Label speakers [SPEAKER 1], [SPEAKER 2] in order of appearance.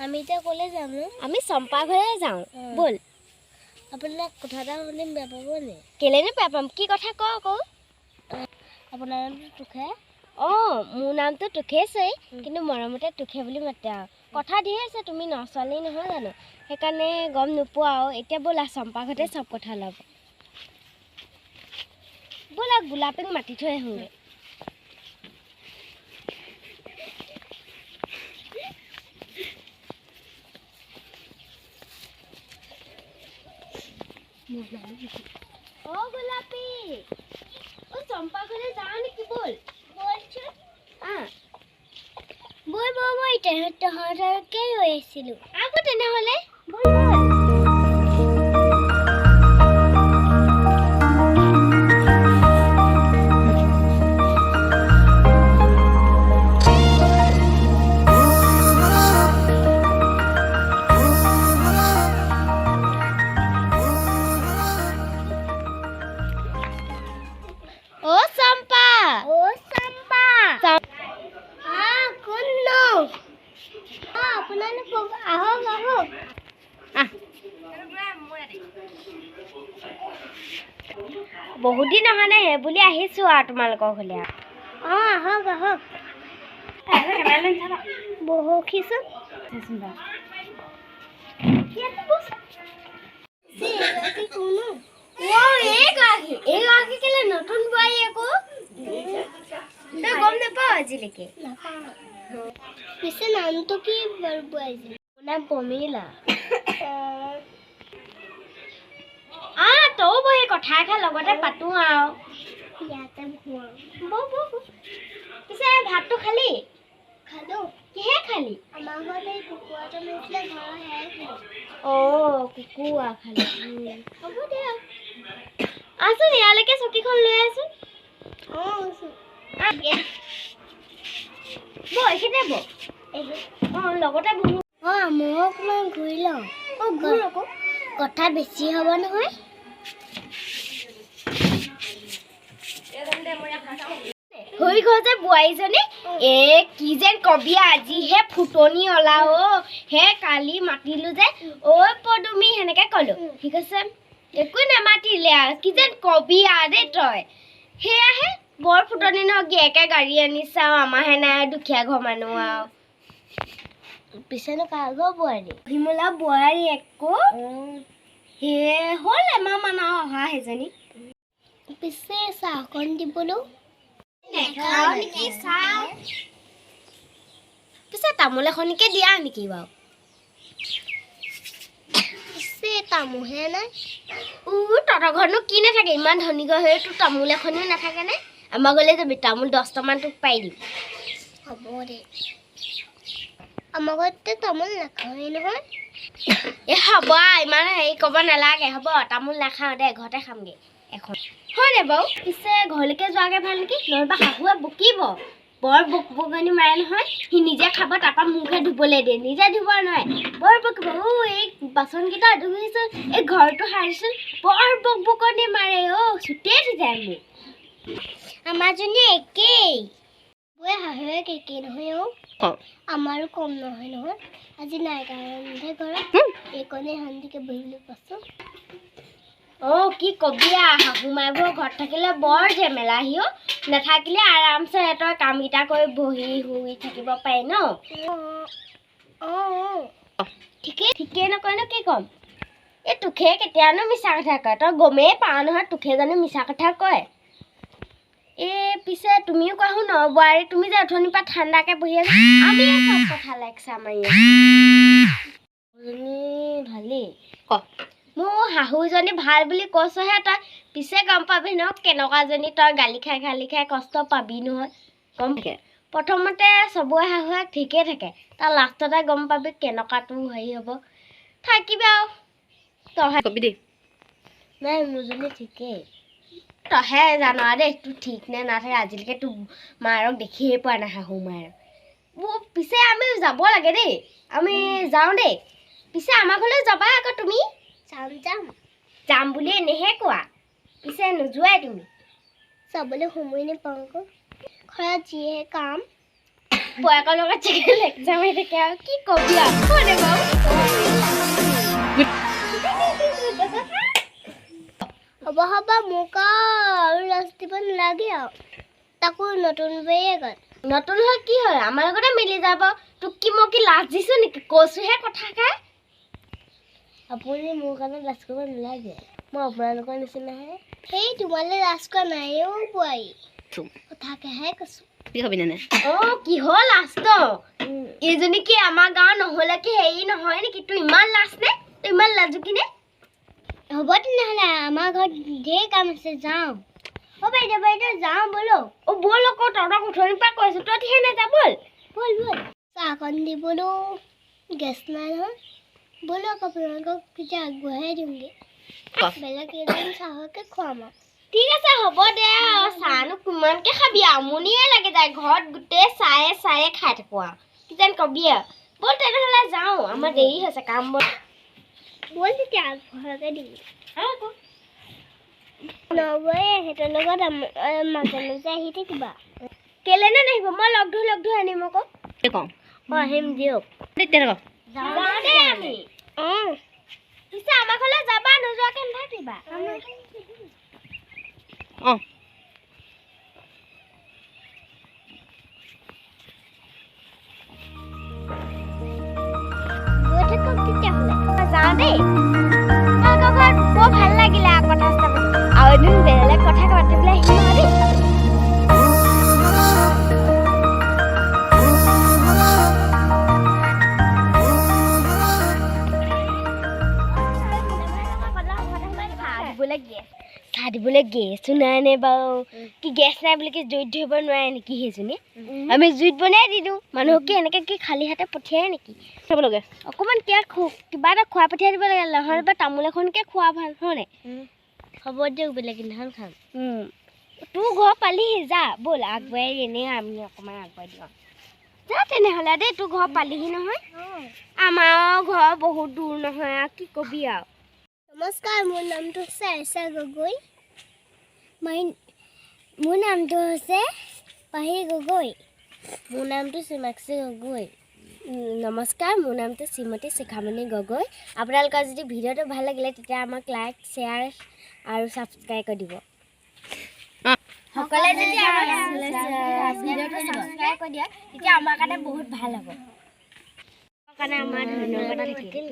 [SPEAKER 1] আমি এতিয়া ক'লে যাম
[SPEAKER 2] আমি চম্পা ঘৰে যাওঁ ব'ল
[SPEAKER 1] আপোনাক কথা এটা শুনিম বেয়া পাবনে
[SPEAKER 2] কেলেনো বেয়া পাম কি কথা ক আকৌ
[SPEAKER 1] আপোনাৰ নামটো টুখে
[SPEAKER 2] অঁ মোৰ নামটো টুখেছেই কিন্তু মৰমতে টুখে বুলি মাতে আৰু কথা ধেৰ আছে তুমি নছোৱালী নহয় জানো সেইকাৰণে গম নোপোৱা আৰু এতিয়া ব'লা চম্পা ঘৰতে চব কথা ওলাব ব'লা গোলাপীক মাতি থৈ আহোঁগৈ অ' গোলাপী অ' চম্পা ঘৰলে যাওঁ নেকি ব'ল
[SPEAKER 1] বলচোন
[SPEAKER 2] ব'ল
[SPEAKER 1] মই তহঁতকে ৰৈ আছিলোঁ
[SPEAKER 2] আকৌ তেনেহ'লে ব'ল ব'ল বহুত দিন অহা নাই সেই বুলি আহিছোঁ আৰু তোমালোকৰ ঘৰলে
[SPEAKER 1] আহক বহকহিচোন
[SPEAKER 2] এইগৰাকী কেলে নতুন বোৱাৰী আকৌ তই গম নাপাৱ আজিলৈকে
[SPEAKER 1] পিছে নামটো কি বাৰু বোৱাৰীজনী
[SPEAKER 2] নাম পমিলা তই বহি কথা এষাৰ লগতে পাতো আৰু
[SPEAKER 1] ইয়াতে
[SPEAKER 2] পিছে ভাতটো খালি
[SPEAKER 1] খালোঁ
[SPEAKER 2] কিহে খালি
[SPEAKER 1] আমাৰ ঘৰত এই কুকুৰাটো লৈছিলে ঘৰৰ সেয়াই খালোঁ
[SPEAKER 2] অঁ কুকুৰা খালি হ'ব দে আছোন ইয়ালৈকে চকীখন লৈ আছোন এইখিনিতে বহ অঁ লগতে বহো
[SPEAKER 1] মই অকণমান ঘূৰি লওঁ
[SPEAKER 2] ঘূৰ আকৌ
[SPEAKER 1] কথা বেছি হ'ব নহয়
[SPEAKER 2] হৈ গ'ল যে বোৱাৰীজনী কি যেন কবি আজিহে ফুটনি ওলা হে কালি মাতিলো যে ঐ পদুমি সেনেকে ক'লো ঠিক আছে একো নামাতিলে আৰু কি যেন কবি দেই তই সেয়াহে বৰ ফুটনি ন গিয়েকে গাড়ী আনিছে আৰু আমাৰহে নাই দুখীয়া ঘৰ মানুহ আৰু
[SPEAKER 1] পিছেনো কাৰ ঘৰ বোৱাৰী
[SPEAKER 2] হিমলা বোৱাৰী একো সেয়ে হ'ল এমাহ মান আৰু অহা সেইজনী
[SPEAKER 1] পিছে চাহকণ দিবলৈও
[SPEAKER 2] পিছে তামোল এখনকে দিয়া নেকি বাৰু
[SPEAKER 1] পিছে তামোলহে নাই
[SPEAKER 2] তহঁতৰ ঘৰনো কি নাথাকে ইমান ধনী ঘৰ হৈ তোৰ তামোল এখনো নাথাকেনে আমাৰ ঘৰলৈ যাবি তামোল 10টামান তোক পাই দিম
[SPEAKER 1] হ'ব দে আমাৰ ঘৰতে তামোল নাখাওঁৱে নহয়
[SPEAKER 2] হ'ব ইমান হেৰি ক'ব নালাগে হ'ব তামোল নাখাওঁ দে ঘৰতে খামগৈ এখন হয় দে বাৰু পিছে ঘৰলৈকে যোৱাগৈ ভাল নেকি নহ'বা শাহুৱে বকিব বৰ বকবকনি মাৰে নহয় সি নিজে খাব তাৰপৰা মুখে ধুবলৈ দিয়ে নিজে ধুব নোৱাৰে বৰ বকিব এই বাচনকেইটা ধুইছোন এই ঘৰটো সাৰিছোন বৰ বকবকনি মাৰে চুটেই উঠি যায় মোৰ
[SPEAKER 1] আমাৰজনী একেই বৌয়ে শাহুৱে একেই নহয় আমাৰো কম নহয় নহয় আজি নাই কাৰণেহে ঘৰত এইকণে শান্তিকে বহিবলৈ পাইছোঁ
[SPEAKER 2] কি কবি শাহু মাইবোৰ ঘৰত থাকিলে বৰ ঝেমেলা সিও নাথাকিলে আৰামছে তই কামকেইটা কৰি বহি শুই থাকিব পাৰি ন ঠিকেই নকয়নো কি ক'ম এই তোকে কেতিয়ানো মিছা কথা কয় তই গমেই পাৱ নহয় তোকে জানো মিছা কথা কয় পিছে তুমিও কোৱা শুন বোৱাৰী তুমি যে অথনিৰ পৰা ঠাণ্ডাকে বহি আছা আমি চব কথা লেকচা মাৰি ভালেই মোৰ শাহুজনী ভাল বুলি কৈছহে তই পিছে গম পাবি ন কেনেকুৱাজনী তই গালি খাই কষ্ট পাবি নহয় গম থাকে প্ৰথমতে চবৰে শাহুৱেক ঠিকেই থাকে তাৰ লাষ্টতে গম পাবি কেনেকুৱাটো হেৰি হ'ব থাকিবি আৰু তই কবি দেই নাই মোৰজনী ঠিকেই তইহে জান দেই তোৰ ঠিক নে নাথাকে আজিলৈকে তোৰ মাৰক দেখিয়ে পোৱা নাই শাহু মাৰক পিছে আমি যাব লাগে দেই আমি যাওঁ দেই পিছে আমাৰ ঘৰলৈ যাবা আকৌ তুমি যাম বুলি এনেহে কোৱা পিছে নোযোৱাই তুমি
[SPEAKER 1] যাবলৈ সময় নাপাওঁ আকৌ ঘৰত যিহে কাম
[SPEAKER 2] পয়াকৰ লগত চাগে লেকচাৰ মাৰি থাকে আৰু কি কবি আৰু কোনে বাৰু
[SPEAKER 1] হ'ব মোক আৰু লাজ দিব নালাগে আৰু তাকো নতুন বেয়ে গ'ল
[SPEAKER 2] নতুন হ'ল কি হ'ল আমাৰ লগতে মিলি যাব তোক কি মই কি লাজ দিছোঁ নেকি কৈছোঁহে কথাষাৰ
[SPEAKER 1] আপুনি মোৰ কাৰণে লাজ কৰিব নালাগে মই আপোনালোকৰ নিচিনাহে সেই তোমালৈ লাজ কৰা নাইও বোৱাৰী কথাকেহে কৈছোঁ
[SPEAKER 3] কি হবি নে
[SPEAKER 2] অঁ কি হ'ল লাষ্ট এইজনী কি আমাৰ গাঁৱৰ নহ'লে কি হেৰি নহয় নেকি তোৰ ইমান লাজ নে তোৰ ইমান লাজুকি নে
[SPEAKER 1] হ'ব তেনেহ'লে আমাৰ ঘৰত ঢেৰ কাম আছে যাওঁ অ' বাইদেউ যাওঁ বোলো
[SPEAKER 2] অ' ব'ল আকৌ তহঁতক উঠনিৰ পৰা কৈছোঁ তই সেই নাযা ব'ল
[SPEAKER 1] চাহকণ দিবলৈও গেছ নাই নহয় ব'লো আকৌ আপোনালোকক তেতিয়া আগবঢ়াই দিমগৈ বেলেগ এজন চাহকে খুৱাম আৰু
[SPEAKER 2] ঠিক আছে হ'ব দে আৰু চাহনো কিমানকৈ খাবি আমনিয়ে লাগি যায় ঘৰত গোটেই চায়ে খাই থাকোঁ আৰু কিজান কবি আৰু ব'ল তেনেহ'লে যাওঁ আমাৰ দেৰি হৈছে কাম বন
[SPEAKER 1] ব'ল তেতিয়া আগবঢ়াকৈ দিম নবৌয়ে সিহঁতৰ লগত মাজে মাজে আহি থাকিবা
[SPEAKER 2] কেলেনো নাহিব মই লগ ধৰি আনিম আকৌ
[SPEAKER 3] কওঁ
[SPEAKER 1] আহিম দিয়ক
[SPEAKER 3] তেতিয়া
[SPEAKER 2] যাওঁ দেই আমি পিছে আমাৰ ঘৰলৈ যাবা নোযোৱাকৈ নাথাকিবা
[SPEAKER 3] অঁ
[SPEAKER 1] গৈ থাকক তেতিয়াহ'লে
[SPEAKER 2] যাওঁ দেই তোমালোকৰ ঘৰত বৰ ভাল লাগিলে আৰু কথা চথা পাতি আৰু এদিন বেলেগ কথা পাতিবলৈ আহিম আৰু দেই চাহ দিবলৈ গেছো নাই নে বাৰু কি গেছ নাই বুলি কি জুইত ধৰিব নোৱাৰে নেকি সেইজনী আমি জুইত বনাই দি দিওঁ মানুহক কি এনেকৈ কি খালী হাতে পঠিয়াই নেকি
[SPEAKER 3] চাবলগীয়া
[SPEAKER 2] অকণমান কিবা এটা খুৱাই পঠিয়াই দিব লাগে নহ'লে বা তামোল এখনকে খোৱা ভাল হয়নে
[SPEAKER 1] হ'ব দিয়ক বেলেগ দিনাখন খাম
[SPEAKER 2] তোৰ ঘৰ পালিহি যা ব'ল আগবঢ়াই এনেই আমি অকণমান আগবঢ়াই দিওঁ যা তেনেহ'লে দেই তোৰ ঘৰ পালিহি নহয় আমাৰ ঘৰ বহুত দূৰ নহয় আৰু কি কবি আৰু
[SPEAKER 1] নমস্কাৰ মোৰ নামটো হৈছে আইছা গগৈ মোৰ নামটো হৈছে পাহি গগৈ মোৰ নামটো চিমাক্ষী গগৈ
[SPEAKER 2] নমস্কাৰ মোৰ নামটো শ্ৰীমতী শিখামণি গগৈ আপোনালোকৰ যদি ভিডিঅ'টো ভাল লাগিলে তেতিয়া আমাক লাইক শ্বেয়াৰ আৰু ছাবস্ক্ৰাইব কৰি দিব সকলোৱে যদি আমাক ভিডিঅ'টো ছাবস্ক্ৰাইব কৰি দিয়ে তেতিয়া আমাৰ কাৰণে বহুত ভাল হ'ব কাৰণে আমাৰ ধন্যবাদ থাকিল